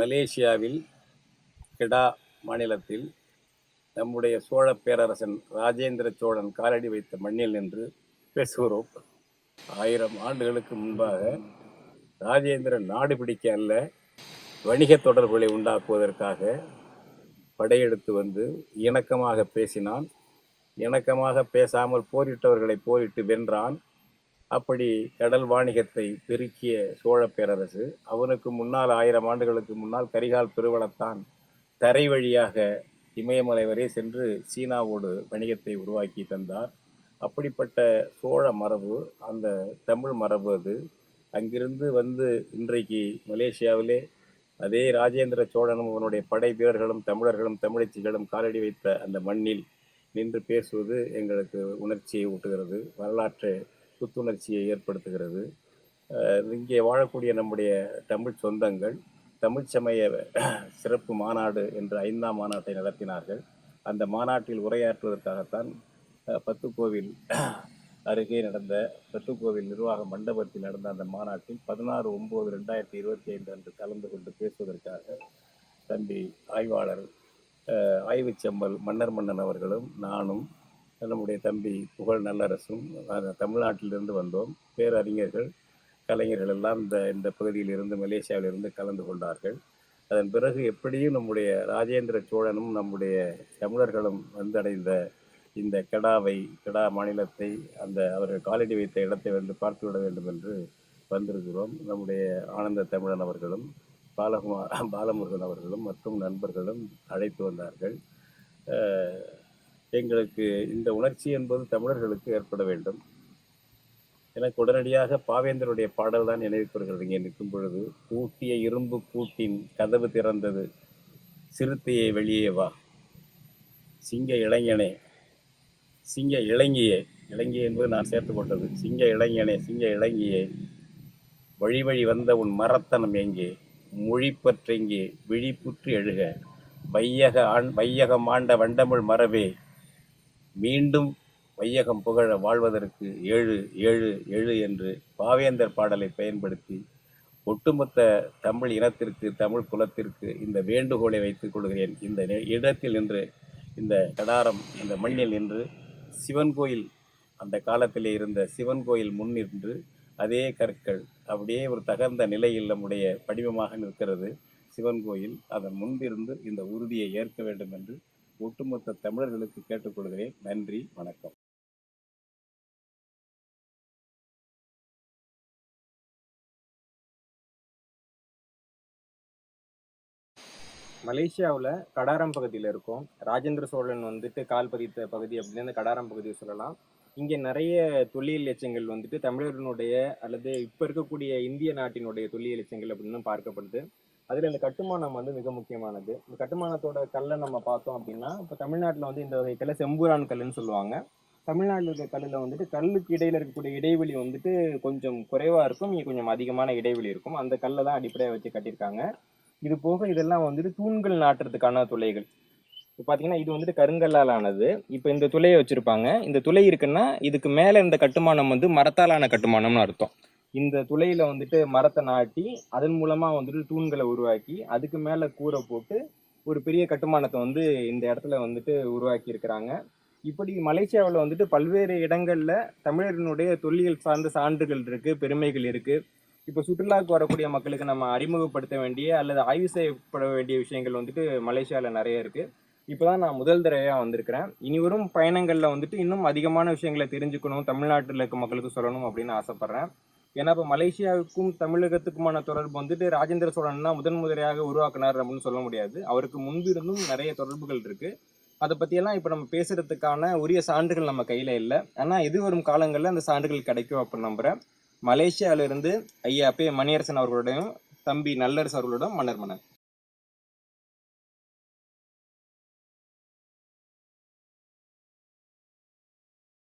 மலேசியாவில் கெடா மாநிலத்தில் நம்முடைய சோழ பேரரசன் ராஜேந்திர சோழன் காலடி வைத்த மண்ணில் நின்று பேசுகிறோம். 1000 ஆண்டுகளுக்கு முன்பாக ராஜேந்திரன் நாடு பிடிக்க அல்ல, வணிக தொடர்புகளை உண்டாக்குவதற்காக படையெடுத்து வந்து இணக்கமாக பேசினான். இணக்கமாக பேசாமல் போரிட்டவர்களை போரிட்டு வென்றான். அப்படி கடல் வாணிகத்தை பெருக்கிய சோழ பேரரசு அவனுக்கு முன்னால் 1000 ஆண்டுகளுக்கு முன்னால் கரிகால் பெருவளத்தான் தரை வழியாக இமயமலை வரை சென்று சீனாவோடு வணிகத்தை உருவாக்கி தந்தார். அப்படிப்பட்ட சோழ மரபு, அந்த தமிழ் மரபு அது. அங்கிருந்து வந்து இன்றைக்கு மலேசியாவிலே அதே ராஜேந்திர சோழனும் அவனுடைய படை வீரர்களும் தமிழர்களும் தமிழச்சிகளும் காலடி வைத்த அந்த மண்ணில் நின்று பேசுவது எங்களுக்கு உணர்ச்சியை ஊட்டுகிறது, வரலாற்று புத்துணர்ச்சியை ஏற்படுத்துகிறது. இங்கே வாழக்கூடிய நம்முடைய தமிழ் சொந்தங்கள் தமிழ் சமய சிறப்பு மாநாடு என்ற 5ஆம் மாநாட்டை நடத்தினார்கள். அந்த மாநாட்டில் உரையாற்றுவதற்காகத்தான் பத்துக்கோவில் அருகே நடந்த பத்துக்கோவில் நிர்வாக மண்டபத்தில் நடந்த அந்த மாநாட்டில் 16/9/2025 அன்று கலந்து கொண்டு பேசுவதற்காக தம்பி ஆய்வாளர் ஆய்வுச்செம்மல் மன்னர் மன்னன் அவர்களும் நானும் நம்முடைய தம்பி புகழ் நல்லரசும் தமிழ்நாட்டிலிருந்து வந்தோம். பேரறிஞர்கள் கலைஞர்கள் எல்லாம் இந்த பகுதியில் இருந்து மலேசியாவிலிருந்து கலந்து கொண்டார்கள். அதன் பிறகு எப்படியும் நம்முடைய ராஜேந்திர சோழனும் நம்முடைய தமிழர்களும் வந்தடைந்த இந்த கெடா மாநிலத்தை அவர்கள் காலடி வைத்த இடத்தை வந்து பார்த்துவிட வேண்டும் என்று வந்திருக்கிறோம். நம்முடைய ஆனந்த தமிழன் அவர்களும் பாலமுருகன் அவர்களும் மற்றும் நண்பர்களும் அழைத்து வந்தார்கள். எங்களுக்கு இந்த உணர்ச்சி என்பது தமிழர்களுக்கு ஏற்பட வேண்டும். எனக்கு உடனடியாக பாவேந்தருடைய பாடல் தான் நினைவுக்கு வருகிறது. இங்கே நிற்கும் பொழுது, பூட்டிய இரும்பு கூட்டின் கதவு திறந்தது, சிறுத்தையை வெளியே வா, சிங்க இளைஞனே, சிங்க இளங்கியே, இளங்கியே என்பது நான் சேர்த்து கொண்டது, சிங்க இளைஞனே, சிங்க இளங்கியே, வழி வழி வந்த உன் மரத்தனம் எங்கே, மொழிப்பற்றெங்கே, விழிப்புற்று எழுக, வையகம் ஆண்ட வண்டமிழ் மரபே, மீண்டும் வையகம் புகழ வாழ்வதற்கு 7 7 7 என்று பாவேந்தர் பாடலை பயன்படுத்தி ஒட்டுமொத்த தமிழ் இனத்திற்கு, தமிழ் குலத்திற்கு இந்த வேண்டுகோளை வைத்துக் கொள்கிறேன். இந்த இடத்தில் நின்று, இந்த கடாரம், இந்த மண்ணில் நின்று, சிவன் கோயில், அந்த காலத்திலே இருந்த சிவன் கோயில் முன் நின்று, அதே கற்கள் அப்படியே ஒரு தகர்ந்த நிலையில் நம்முடைய படிவமாக நிற்கிறது சிவன் கோயில். அதன் முன்பிருந்து இந்த உறுதியை ஏற்க வேண்டும் என்று ஒட்டுமொத்த தமிழர்களுக்கு கேட்டுக்கொள்கிறேன். நன்றி, வணக்கம். மலேசியாவில் கடாரம் பகுதியில் இருக்கும். ராஜேந்திர சோழன் வந்துட்டு கால் பதித்த பகுதி அப்படின்னு கடாரம் பகுதியை சொல்லலாம். இங்கே நிறைய தொல்லியல் எச்சங்கள் வந்துட்டு தமிழர்களுடைய அல்லது இப்போ இருக்கக்கூடிய இந்திய நாட்டினுடைய தொல்லியல் எச்சங்கள் அப்படின்னு பார்க்கப்படுது. அதில் இந்த கட்டுமானம் வந்து மிக முக்கியமானது. இந்த கட்டுமானத்தோட கல்லை நம்ம பார்த்தோம் அப்படின்னா, இப்போ தமிழ்நாட்டில் வந்து இந்த வகை கல்லை செம்பூரான் கல்லுன்னு சொல்லுவாங்க. தமிழ்நாட்டில் இருக்க கல்லில் வந்துட்டு கல்லுக்கு இடையில இருக்கக்கூடிய இடைவெளி வந்துட்டு கொஞ்சம் குறைவாக இருக்கும், இங்கே கொஞ்சம் அதிகமான இடைவெளி இருக்கும். அந்த கல்லை தான் அடிப்படையாக வச்சு கட்டியிருக்காங்க. இது போக இதெல்லாம் வந்துட்டு தூண்கள் நாட்டுறதுக்கான துளைகள். இப்போ பார்த்தீங்கன்னா இது வந்துட்டு கருங்கல்லால் ஆனது. இப்போ இந்த துளையை வச்சிருப்பாங்க. இந்த துளை இருக்குன்னா இதுக்கு மேலே இந்த கட்டுமானம் வந்து மரத்தாலான கட்டுமானம்னு அர்த்தம். இந்த துளையில வந்துட்டு மரத்தை நாட்டி அதன் மூலமா வந்துட்டு தூண்களை உருவாக்கி அதுக்கு மேலே கூரை போட்டு ஒரு பெரிய கட்டுமானத்தை வந்து இந்த இடத்துல வந்துட்டு உருவாக்கி இருக்கிறாங்க. இப்படி மலேசியாவில் வந்துட்டு பல்வேறு இடங்கள்ல தமிழர்களுடைய தொல்லியல் சார்ந்த சான்றுகள் இருக்கு, பெருமைகள் இருக்கு. இப்போ சுற்றுலாவுக்கு வரக்கூடிய மக்களுக்கு நம்ம அறிமுகப்படுத்த வேண்டிய அல்லது ஆய்வு செய்யப்பட வேண்டிய விஷயங்கள் வந்துட்டு மலேசியாவில் நிறைய இருக்கு. இப்போதான் நான் முதல் தடவையாக வந்திருக்கிறேன். இனி வரும் பயணங்களில் வந்துட்டு இன்னும் அதிகமான விஷயங்களை தெரிஞ்சுக்கணும், தமிழ்நாட்டில் இருக்க மக்களுக்கு சொல்லணும் அப்படின்னு ஆசைப்படுறேன். ஏன்னா இப்போ மலேசியாவுக்கும் தமிழகத்துக்குமான தொடர்பு வந்துட்டு ராஜேந்திர சோழன் தான் முதன்முறையாக உருவாக்குனார் அப்படின்னு சொல்ல முடியாது. அவருக்கு முன்பிருந்தும் நிறைய தொடர்புகள் இருக்கு. அதை பற்றியெல்லாம் இப்போ நம்ம பேசுறதுக்கான உரிய சான்றுகள் நம்ம கையில் இல்லை. ஆனால் எதிர்வரும் காலங்களில் அந்த சான்றுகள் கிடைக்கும் அப்படின்னு நம்புகிறேன். மலேசியாவிலிருந்து ஐயா பே மணியரசன் அவர்களுடையும் தம்பி நல்லரசு அவர்களுடன் மன்னர் மன்னன்.